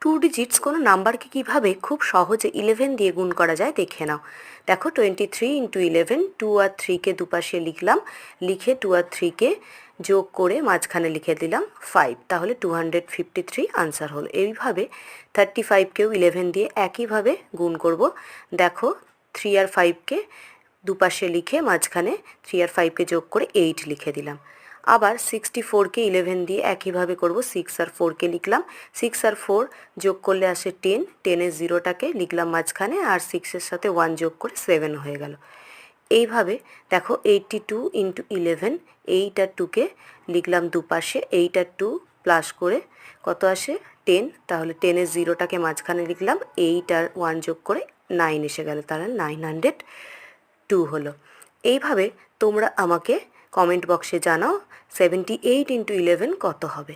Two digits কোনো নাম্বারকে কীভাবে খুব সহজে 11 দিয়ে গুণ করা যায় দেখে নাও। দেখো 23 ইন্টু 11, 2 আর 3কে দুপাশে লিখলাম, লিখে 2 আর 3কে যোগ করে মাঝখানে লিখে দিলাম 5, তাহলে 253 আনসার হলো। এইভাবে 35কেও 11 দিয়ে একইভাবে গুণ করব। দেখো 3 আর 5কে দুপাশে লিখে মাঝখানে 3 আর 5কে যোগ করে 8 লিখে দিলাম। আবার 64কে 11 দিয়ে একইভাবে করব। 6 আর 4কে লিখলাম, 6 আর 4 যোগ করলে আসে 10, 10-এর 0টাকে লিখলাম মাঝখানে, আর 6-এর সাথে 1 যোগ করে 7 হয়ে গেল। এইভাবে দেখো 82 ইন্টু 11, 8 আর 2কে লিখলাম দুপাশে, 8 আর 2 প্লাস করে কত আসে 10, তাহলে 10-এর 0টাকে মাঝখানে লিখলাম, 8 আর 1 যোগ করে 9 এসে গেল, তাহলে 902 হলো। এইভাবে তোমরা আমাকে কমেন্ট বক্সে জানাও 78 ইন্টু 11 কত হবে।